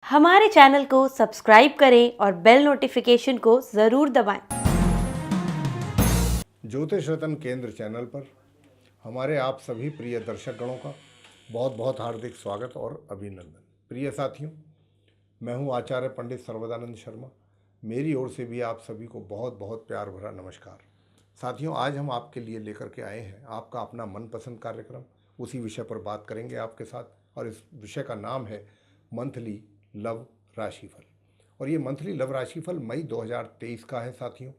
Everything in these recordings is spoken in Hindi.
हमारे चैनल को सब्सक्राइब करें और बेल नोटिफिकेशन को ज़रूर दबाएं। ज्योतिष रत्न केंद्र चैनल पर हमारे आप सभी प्रिय दर्शकगणों का बहुत बहुत हार्दिक स्वागत और अभिनंदन। प्रिय साथियों, मैं हूं आचार्य पंडित सर्वदानंद शर्मा। मेरी ओर से भी आप सभी को बहुत बहुत प्यार भरा नमस्कार। साथियों, आज हम आपके लिए लेकर के आए हैं आपका अपना मनपसंद कार्यक्रम। उसी विषय पर बात करेंगे आपके साथ, और इस विषय का नाम है मंथली लव राशिफल। और ये मंथली लव राशिफल मई 2023 का है साथियों।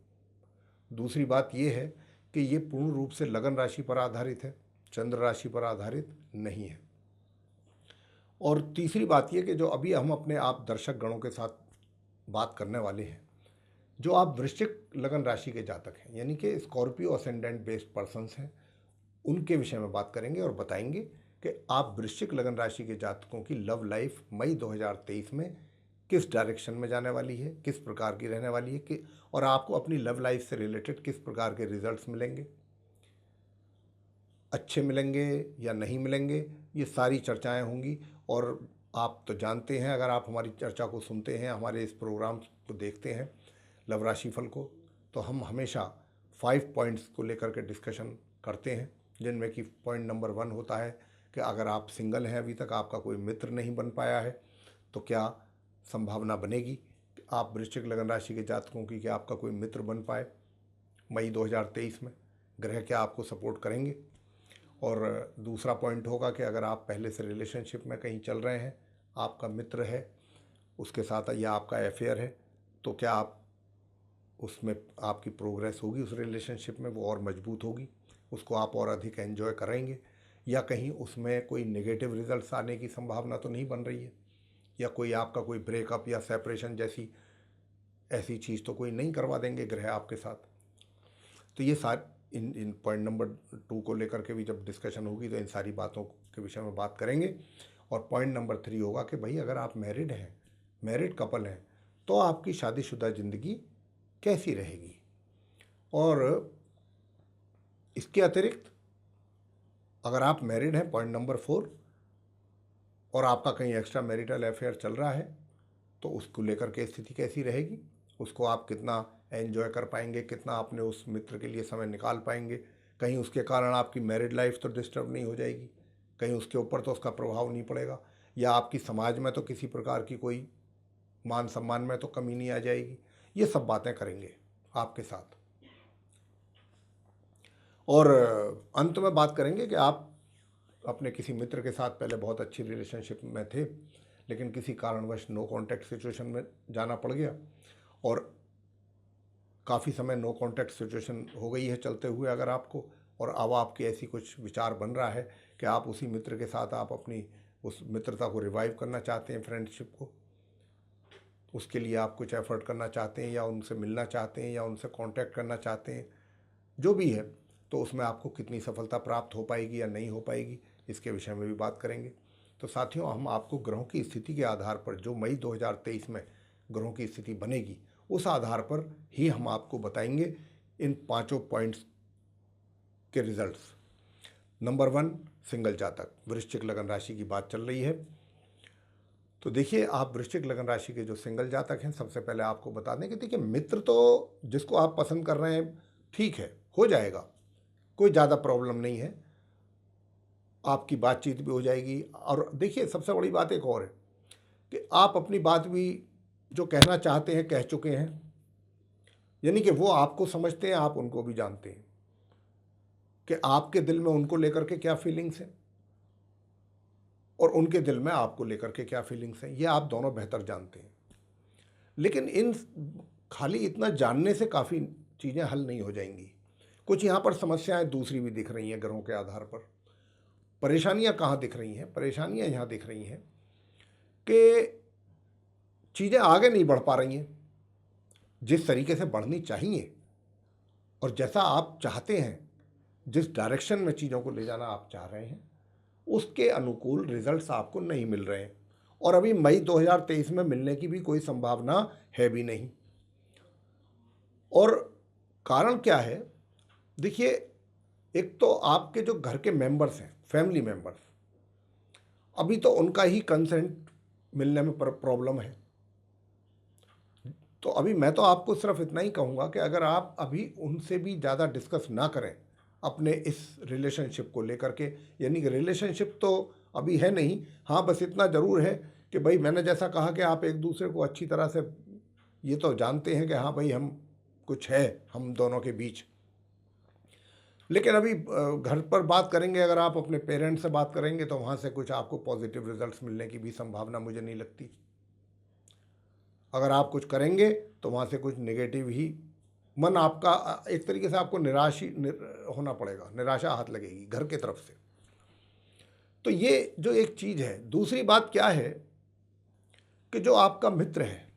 दूसरी बात यह है कि ये पूर्ण रूप से लगन राशि पर आधारित है, चंद्र राशि पर आधारित नहीं है। और तीसरी बात यह कि जो अभी हम अपने आप दर्शक गणों के साथ बात करने वाले हैं, जो आप वृश्चिक लगन राशि के जातक हैं, यानी कि स्कॉर्पियो असेंडेंट बेस्ड पर्सन्स हैं, उनके विषय में बात करेंगे और बताएंगे कि आप वृश्चिक लगन राशि के जातकों की लव लाइफ मई 2023 में किस डायरेक्शन में जाने वाली है, किस प्रकार की रहने वाली है, कि और आपको अपनी लव लाइफ से रिलेटेड किस प्रकार के रिजल्ट्स मिलेंगे, अच्छे मिलेंगे या नहीं मिलेंगे, ये सारी चर्चाएं होंगी। और आप तो जानते हैं, अगर आप हमारी चर्चा को सुनते हैं, हमारे इस प्रोग्राम को देखते हैं लव राशिफल को, तो हम हमेशा 5 पॉइंट्स को लेकर के डिस्कशन करते हैं, जिनमें कि पॉइंट नंबर 1 होता है कि अगर आप सिंगल हैं, अभी तक आपका कोई मित्र नहीं बन पाया है, तो क्या संभावना बनेगी कि आप वृश्चिक लगन राशि के जातकों की कि आपका कोई मित्र बन पाए मई 2023 में, ग्रह क्या आपको सपोर्ट करेंगे। और दूसरा पॉइंट होगा कि अगर आप पहले से रिलेशनशिप में कहीं चल रहे हैं, आपका मित्र है, उसके साथ या आपका अफेयर है, तो क्या आप उसमें आपकी प्रोग्रेस होगी, उस रिलेशनशिप में वो और मजबूत होगी, उसको आप और अधिक एंजॉय करेंगे, या कहीं उसमें कोई नेगेटिव रिजल्ट्स आने की संभावना तो नहीं बन रही है, या कोई आपका कोई ब्रेकअप या सेपरेशन जैसी ऐसी चीज़ तो कोई नहीं करवा देंगे ग्रह आपके साथ। तो ये इन पॉइंट नंबर 2 को लेकर के भी जब डिस्कशन होगी तो इन सारी बातों के विषय में बात करेंगे। और पॉइंट नंबर 3 होगा कि भाई, अगर आप मैरिड हैं, मैरिड कपल हैं, तो आपकी शादीशुदा ज़िंदगी कैसी रहेगी। और इसके अतिरिक्त अगर आप मैरिड हैं, पॉइंट नंबर 4, और आपका कहीं एक्स्ट्रा मैरिटल अफेयर चल रहा है, तो उसको लेकर के स्थिति कैसी रहेगी, उसको आप कितना एंजॉय कर पाएंगे, कितना अपने उस मित्र के लिए समय निकाल पाएंगे, कहीं उसके कारण आपकी मैरिड लाइफ तो डिस्टर्ब नहीं हो जाएगी, कहीं उसके ऊपर तो उसका प्रभाव नहीं पड़ेगा, या आपकी समाज में तो किसी प्रकार की कोई मान सम्मान में तो कमी नहीं आ जाएगी। ये सब बातें करेंगे आपके साथ। और अंत में बात करेंगे कि आप अपने किसी मित्र के साथ पहले बहुत अच्छी रिलेशनशिप में थे, लेकिन किसी कारणवश नो कांटेक्ट सिचुएशन में जाना पड़ गया, और काफ़ी समय नो कांटेक्ट सिचुएशन हो गई है चलते हुए अगर आपको, और अब आपके ऐसी कुछ विचार बन रहा है कि आप उसी मित्र के साथ आप अपनी उस मित्रता को रिवाइव करना चाहते हैं, फ्रेंडशिप को, उसके लिए आप कुछ एफर्ट करना चाहते हैं, या उनसे मिलना चाहते हैं, या उनसे कांटेक्ट करना चाहते हैं, जो भी है, तो उसमें आपको कितनी सफलता प्राप्त हो पाएगी या नहीं हो पाएगी, इसके विषय में भी बात करेंगे। तो साथियों, हम आपको ग्रहों की स्थिति के आधार पर, जो मई 2023 में ग्रहों की स्थिति बनेगी, उस आधार पर ही हम आपको बताएंगे इन 5 पॉइंट्स के रिजल्ट्स। नंबर 1, सिंगल जातक, वृश्चिक लगन राशि की बात चल रही है। तो देखिए, आप वृश्चिक लगन राशि के जो सिंगल जातक हैं, सबसे पहले आपको बता दें कि देखिए, मित्र तो जिसको आप पसंद कर रहे हैं, ठीक है, हो जाएगा, कोई ज़्यादा प्रॉब्लम नहीं है, आपकी बातचीत भी हो जाएगी। और देखिए, सबसे बड़ी बात एक और है कि आप अपनी बात भी जो कहना चाहते हैं कह चुके हैं, यानी कि वो आपको समझते हैं, आप उनको भी जानते हैं कि आपके दिल में उनको लेकर के क्या फीलिंग्स हैं, और उनके दिल में आपको लेकर के क्या फीलिंग्स हैं, ये आप दोनों बेहतर जानते हैं। लेकिन इन खाली इतना जानने से काफ़ी चीज़ें हल नहीं हो जाएंगी। कुछ यहाँ पर समस्याएं दूसरी भी दिख रही हैं ग्रहों के आधार पर। परेशानियां कहाँ दिख रही हैं? परेशानियां यहाँ दिख रही हैं कि चीज़ें आगे नहीं बढ़ पा रही हैं जिस तरीके से बढ़नी चाहिए, और जैसा आप चाहते हैं, जिस डायरेक्शन में चीज़ों को ले जाना आप चाह रहे हैं, उसके अनुकूल रिजल्ट्स आपको नहीं मिल रहे हैं, और अभी मई 2023 में मिलने की भी कोई संभावना है भी नहीं। और कारण क्या है? देखिए, एक तो आपके जो घर के मेंबर्स हैं, फैमिली मेंबर्स, अभी तो उनका ही कंसेंट मिलने में प्रॉब्लम है। तो अभी मैं तो आपको सिर्फ इतना ही कहूँगा कि अगर आप अभी उनसे भी ज़्यादा डिस्कस ना करें अपने इस रिलेशनशिप को लेकर के, यानी कि रिलेशनशिप तो अभी है नहीं, हाँ बस इतना ज़रूर है कि भाई मैंने जैसा कहा कि आप एक दूसरे को अच्छी तरह से ये तो जानते हैं कि हाँ भाई हम कुछ है हम दोनों के बीच। लेकिन अभी घर पर बात करेंगे, अगर आप अपने पेरेंट्स से बात करेंगे तो वहाँ से कुछ आपको पॉजिटिव रिजल्ट्स मिलने की भी संभावना मुझे नहीं लगती। अगर आप कुछ करेंगे तो वहाँ से कुछ नेगेटिव ही मन आपका एक तरीके से आपको होना पड़ेगा, निराशा हाथ लगेगी घर के तरफ से। तो ये जो एक चीज़ है। दूसरी बात क्या है कि जो आपका मित्र है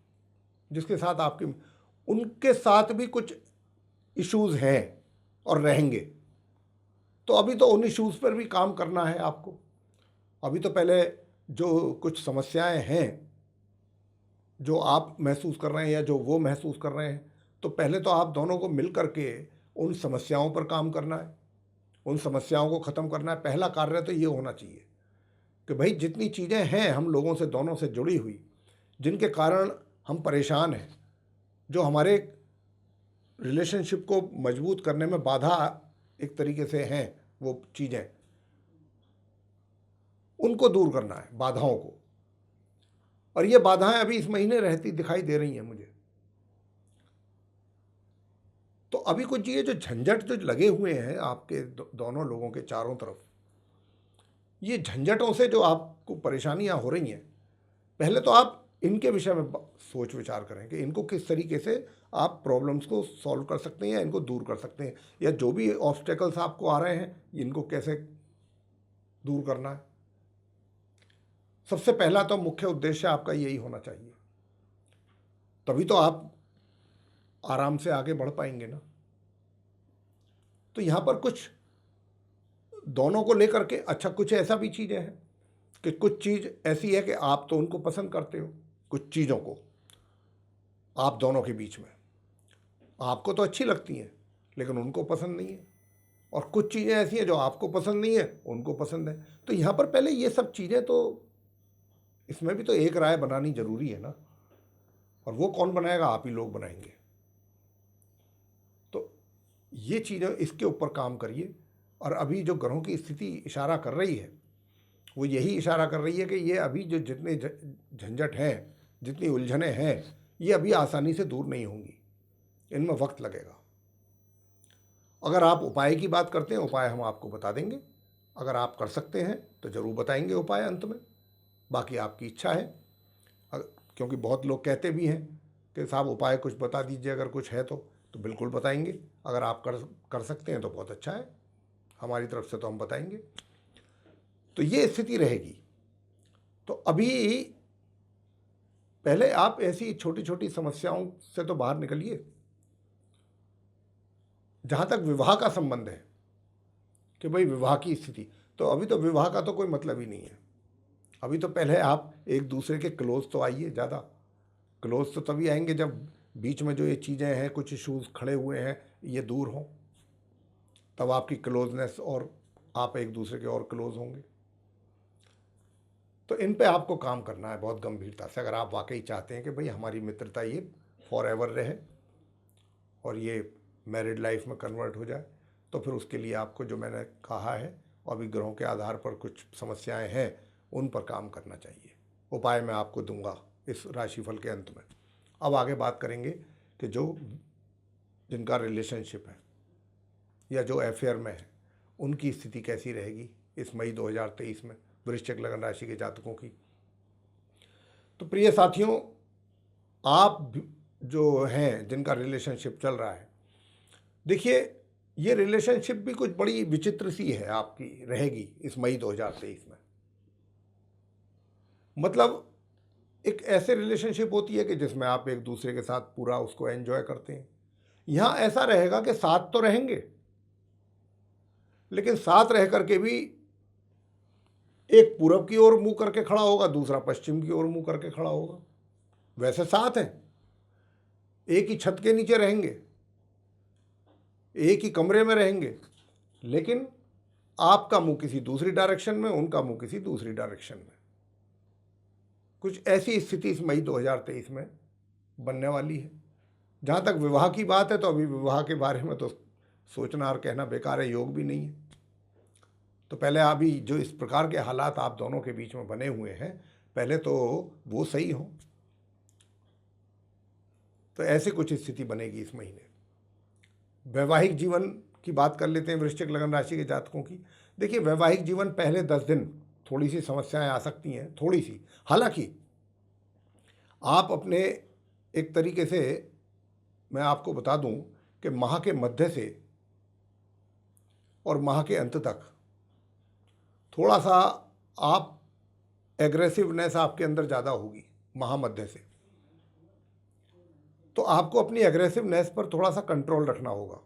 जिसके साथ आपके, उनके साथ भी कुछ इश्यूज़ हैं और रहेंगे। तो अभी तो उन इश्यूज़ पर भी काम करना है आपको। अभी तो पहले जो कुछ समस्याएं हैं जो आप महसूस कर रहे हैं या जो वो महसूस कर रहे हैं, तो पहले तो आप दोनों को मिल करके उन समस्याओं पर काम करना है, उन समस्याओं को ख़त्म करना है। पहला कार्य तो ये होना चाहिए कि भाई जितनी चीज़ें हैं हम लोगों से दोनों से जुड़ी हुई, जिनके कारण हम परेशान हैं, जो हमारे रिलेशनशिप को मजबूत करने में बाधा एक तरीके से हैं, वो चीज़ें उनको दूर करना है, बाधाओं को। और ये बाधाएं अभी इस महीने रहती दिखाई दे रही हैं मुझे। तो अभी कुछ ये जो झंझट जो लगे हुए हैं आपके दोनों लोगों के चारों तरफ, ये झंझटों से जो आपको परेशानियां हो रही हैं, पहले तो आप इनके विषय में सोच विचार करें कि इनको किस तरीके से आप प्रॉब्लम्स को सॉल्व कर सकते हैं या इनको दूर कर सकते हैं, या जो भी ऑब्स्टेकल्स आपको आ रहे हैं इनको कैसे दूर करना है। सबसे पहला तो मुख्य उद्देश्य आपका यही होना चाहिए, तभी तो आप आराम से आगे बढ़ पाएंगे ना। तो यहाँ पर कुछ दोनों को लेकर के, अच्छा कुछ ऐसा भी चीज़ें हैं कि कुछ चीज़ ऐसी है कि आप तो उनको पसंद करते हो, कुछ चीज़ों को आप दोनों के बीच में आपको तो अच्छी लगती हैं लेकिन उनको पसंद नहीं है, और कुछ चीज़ें ऐसी हैं जो आपको पसंद नहीं है उनको पसंद है। तो यहाँ पर पहले ये सब चीज़ें, तो इसमें भी तो एक राय बनानी ज़रूरी है ना, और वो कौन बनाएगा? आप ही लोग बनाएंगे। तो ये चीज़ें, इसके ऊपर काम करिए। और अभी जो ग्रहों की स्थिति इशारा कर रही है वो यही इशारा कर रही है कि ये अभी जो जितने झंझट हैं, जितनी उलझनें हैं, ये अभी आसानी से दूर नहीं होंगी, इनमें वक्त लगेगा। अगर आप उपाय की बात करते हैं, उपाय हम आपको बता देंगे। अगर आप कर सकते हैं तो ज़रूर बताएंगे उपाय अंत में, बाकी आपकी इच्छा है। क्योंकि बहुत लोग कहते भी हैं कि साहब उपाय कुछ बता दीजिए, अगर कुछ है तो बिल्कुल बताएंगे। अगर आप कर सकते हैं तो बहुत अच्छा है, हमारी तरफ से तो हम बताएंगे। तो ये स्थिति रहेगी। तो अभी पहले आप ऐसी छोटी छोटी समस्याओं से तो बाहर निकलिए। जहाँ तक विवाह का संबंध है कि भाई विवाह की स्थिति, तो अभी तो विवाह का तो कोई मतलब ही नहीं है। अभी तो पहले आप एक दूसरे के क्लोज तो आइए। ज़्यादा क्लोज तो तभी आएंगे जब बीच में जो ये चीज़ें हैं, कुछ इश्यूज खड़े हुए हैं, ये दूर हों, तब आपकी क्लोजनेस और आप एक दूसरे के और क्लोज होंगे। तो इन पे आपको काम करना है बहुत गंभीरता से, अगर आप वाकई चाहते हैं कि भाई हमारी मित्रता ये फॉर एवर रहे और ये मैरिड लाइफ में कन्वर्ट हो जाए। तो फिर उसके लिए आपको जो मैंने कहा है, अभी ग्रहों के आधार पर कुछ समस्याएं हैं, उन पर काम करना चाहिए। उपाय मैं आपको दूंगा इस राशिफल के अंत में। अब आगे बात करेंगे कि जिनका रिलेशनशिप है या जो अफेयर में है, उनकी स्थिति कैसी रहेगी इस मई 2023 में वृश्चिक लगन राशि के जातकों की। तो प्रिय साथियों, आप जो हैं जिनका रिलेशनशिप चल रहा है, देखिए ये रिलेशनशिप भी कुछ बड़ी विचित्र सी है आपकी रहेगी इस मई 2023 में। मतलब एक ऐसे रिलेशनशिप होती है कि जिसमें आप एक दूसरे के साथ पूरा उसको एंजॉय करते हैं। यहाँ ऐसा रहेगा कि साथ तो रहेंगे, लेकिन साथ रह करके भी एक पूरब की ओर मुंह करके खड़ा होगा, दूसरा पश्चिम की ओर मुंह करके खड़ा होगा। वैसे साथ हैं, एक ही छत के नीचे रहेंगे, एक ही कमरे में रहेंगे, लेकिन आपका मुंह किसी दूसरी डायरेक्शन में, उनका मुंह किसी दूसरी डायरेक्शन में। कुछ ऐसी स्थिति इस मई 2023 में बनने वाली है। जहाँ तक विवाह की बात है तो अभी विवाह के बारे में तो सोचना और कहना बेकार है, योग भी नहीं है। तो पहले अभी जो इस प्रकार के हालात आप दोनों के बीच में बने हुए हैं, पहले तो वो सही हो। तो ऐसे कुछ स्थिति बनेगी इस महीने। वैवाहिक जीवन की बात कर लेते हैं वृश्चिक लगन राशि के जातकों की। देखिए, वैवाहिक जीवन पहले 10 दिन थोड़ी सी समस्याएं आ सकती हैं, थोड़ी सी। हालांकि आप अपने एक तरीके से, मैं आपको बता दूं कि माह के मध्य से और माह के अंत तक थोड़ा सा आप एग्रेसिवनेस आपके अंदर ज़्यादा होगी माह मध्य से। तो आपको अपनी एग्रेसिवनेस पर थोड़ा सा कंट्रोल रखना होगा,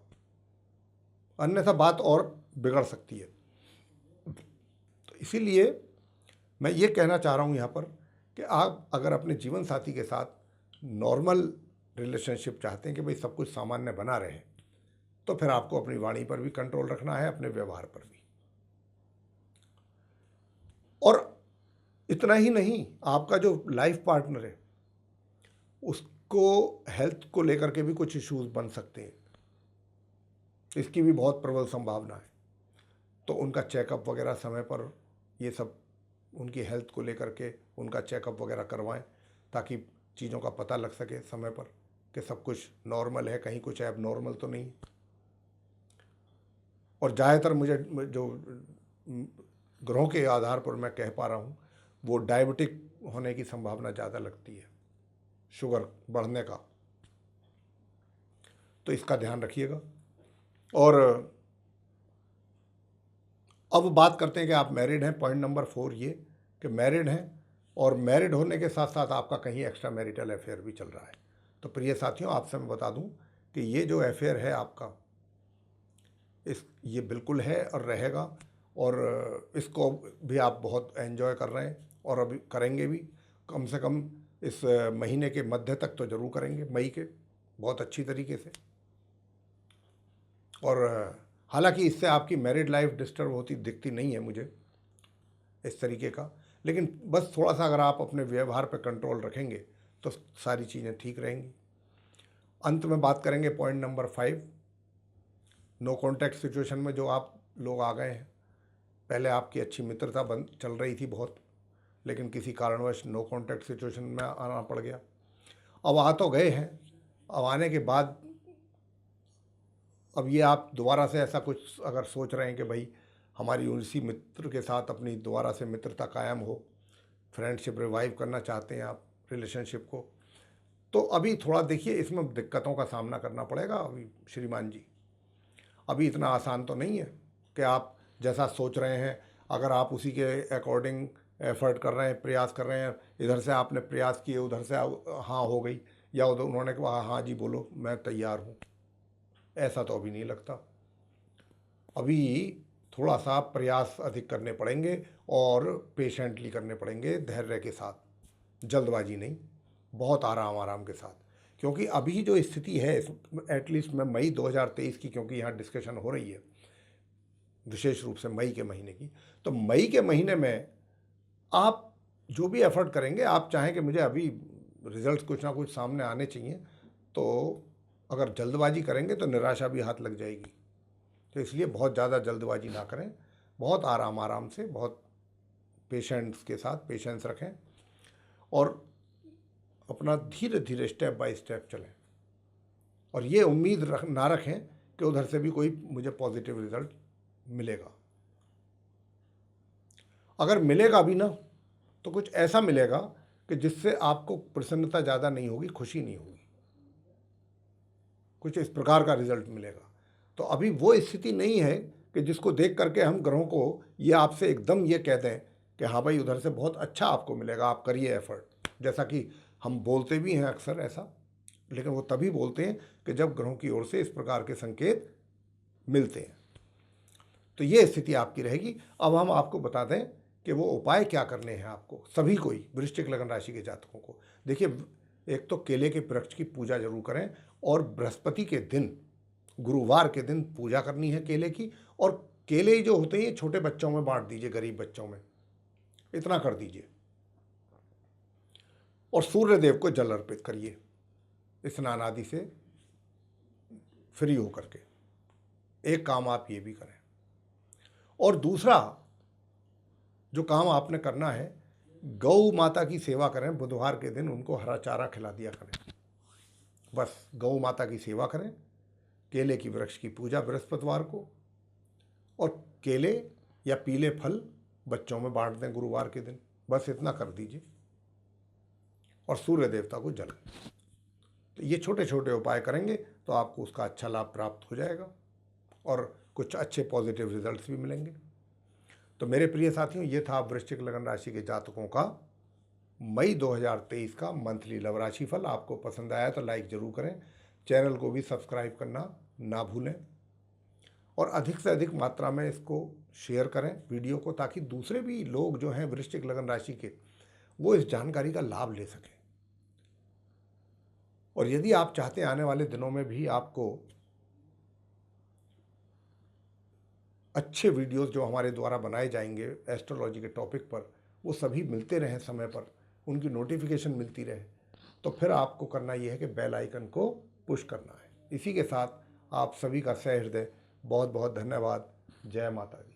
अन्यथा बात और बिगड़ सकती है। तो इसीलिए मैं ये कहना चाह रहा हूँ यहाँ पर कि आप अगर अपने जीवन साथी के साथ नॉर्मल रिलेशनशिप चाहते हैं कि भाई सब कुछ सामान्य बना रहे, तो फिर आपको अपनी वाणी पर भी कंट्रोल रखना है, अपने व्यवहार पर भी। और इतना ही नहीं, आपका जो लाइफ पार्टनर है उसको हेल्थ को लेकर के भी कुछ इश्यूज बन सकते हैं, इसकी भी बहुत प्रबल संभावना है। तो उनका चेकअप वगैरह समय पर, ये सब उनकी हेल्थ को लेकर के उनका चेकअप वगैरह करवाएं, ताकि चीज़ों का पता लग सके समय पर कि सब कुछ नॉर्मल है, कहीं कुछ ऐब नॉर्मल तो नहीं। और ज़्यादातर मुझे जो ग्रहों के आधार पर मैं कह पा रहा हूँ, वो डायबिटिक होने की संभावना ज़्यादा लगती है, शुगर बढ़ने का। तो इसका ध्यान रखिएगा। और अब बात करते हैं कि आप मैरिड हैं। पॉइंट नंबर 4 ये कि मैरिड हैं, और मैरिड होने के साथ साथ आपका कहीं एक्स्ट्रा मैरिटल अफेयर भी चल रहा है। तो प्रिय साथियों, आपसे मैं बता दूं कि ये जो अफेयर है आपका, ये बिल्कुल है और रहेगा, और इसको भी आप बहुत एंजॉय कर रहे हैं और अभी करेंगे भी। कम से कम इस महीने के मध्य तक तो ज़रूर करेंगे, मई के, बहुत अच्छी तरीके से। और हालांकि इससे आपकी मैरिड लाइफ डिस्टर्ब होती दिखती नहीं है मुझे इस तरीके का, लेकिन बस थोड़ा सा अगर आप अपने व्यवहार पर कंट्रोल रखेंगे तो सारी चीज़ें ठीक रहेंगी। अंत में बात करेंगे point number 5, no contact situation में जो आप लोग आ गए हैं। पहले आपकी अच्छी मित्रता चल रही थी बहुत, लेकिन किसी कारणवश नो कॉन्टैक्ट सिचुएशन में आना पड़ गया। अब आ तो गए हैं, अब आने के बाद अब ये आप दोबारा से ऐसा कुछ अगर सोच रहे हैं कि भाई हमारी उसी मित्र के साथ अपनी दोबारा से मित्रता कायम हो, फ्रेंडशिप रिवाइव करना चाहते हैं आप रिलेशनशिप को, तो अभी थोड़ा देखिए इसमें दिक्कतों का सामना करना पड़ेगा अभी श्रीमान जी। अभी इतना आसान तो नहीं है कि आप जैसा सोच रहे हैं, अगर आप उसी के अकॉर्डिंग एफर्ट कर रहे हैं, प्रयास कर रहे हैं, इधर से आपने प्रयास किए, उधर से हाँ हो गई, या उधर उन्होंने कहा हाँ जी बोलो मैं तैयार हूँ, ऐसा तो अभी नहीं लगता। अभी थोड़ा सा प्रयास अधिक करने पड़ेंगे और पेशेंटली करने पड़ेंगे, धैर्य के साथ, जल्दबाजी नहीं, बहुत आराम आराम के साथ। क्योंकि अभी जो स्थिति है, एटलीस्ट मैं मई 2023 की, क्योंकि यहाँ डिस्कशन हो रही है विशेष रूप से मई के महीने की, तो मई के महीने में आप जो भी एफर्ट करेंगे, आप चाहें कि मुझे अभी रिजल्ट्स कुछ ना कुछ सामने आने चाहिए, तो अगर जल्दबाजी करेंगे तो निराशा भी हाथ लग जाएगी। तो इसलिए बहुत ज़्यादा जल्दबाजी ना करें, बहुत आराम आराम से, बहुत पेशेंस के साथ पेशेंस रखें, और अपना धीरे धीरे स्टेप बाय स्टेप चलें। और ये उम्मीद ना रखें कि उधर से भी कोई मुझे पॉजिटिव रिजल्ट मिलेगा। अगर मिलेगा भी ना, तो कुछ ऐसा मिलेगा कि जिससे आपको प्रसन्नता ज़्यादा नहीं होगी, खुशी नहीं होगी, कुछ इस प्रकार का रिजल्ट मिलेगा। तो अभी वो स्थिति नहीं है कि जिसको देख करके हम ग्रहों को ये आपसे एकदम ये कह दें कि हाँ भाई उधर से बहुत अच्छा आपको मिलेगा, आप करिए एफर्ट। जैसा कि हम बोलते भी हैं अक्सर ऐसा, लेकिन वो तभी बोलते हैं कि जब ग्रहों की ओर से इस प्रकार के संकेत मिलते हैं। तो ये स्थिति आपकी रहेगी। अब हम आपको बता दें कि वो उपाय क्या करने हैं आपको, सभी को ही, वृश्चिक लगन राशि के जातकों को। देखिए, एक तो केले के वृक्ष की पूजा जरूर करें, और बृहस्पति के दिन, गुरुवार के दिन पूजा करनी है केले की। और केले जो होते हैं छोटे बच्चों में बांट दीजिए, गरीब बच्चों में, इतना कर दीजिए। और सूर्य देव को जल अर्पित करिए स्नान आदि से फ्री होकर के। एक काम आप ये भी करें। और दूसरा जो काम आपने करना है, गौ माता की सेवा करें। बुधवार के दिन उनको हरा चारा खिला दिया करें। बस गौ माता की सेवा करें। केले की वृक्ष की पूजा बृहस्पतिवार को, और केले या पीले फल बच्चों में बांट दें गुरुवार के दिन। बस इतना कर दीजिए, और सूर्य देवता को जल। तो ये छोटे छोटे उपाय करेंगे तो आपको उसका अच्छा लाभ प्राप्त हो जाएगा और कुछ अच्छे पॉजिटिव रिजल्ट्स भी मिलेंगे। तो मेरे प्रिय साथियों, ये था वृश्चिक लगन राशि के जातकों का मई 2023 का मंथली लव राशि फल। आपको पसंद आया तो लाइक ज़रूर करें, चैनल को भी सब्सक्राइब करना ना भूलें, और अधिक से अधिक मात्रा में इसको शेयर करें वीडियो को, ताकि दूसरे भी लोग जो हैं वृश्चिक लगन राशि के, वो इस जानकारी का लाभ ले सकें। और यदि आप चाहते हैं आने वाले दिनों में भी आपको अच्छे वीडियोस जो हमारे द्वारा बनाए जाएंगे एस्ट्रोलॉजी के टॉपिक पर, वो सभी मिलते रहें समय पर, उनकी नोटिफिकेशन मिलती रहे, तो फिर आपको करना ये है कि बेल आइकन को पुश करना है। इसी के साथ आप सभी का सहृदय बहुत बहुत धन्यवाद। जय माता दी।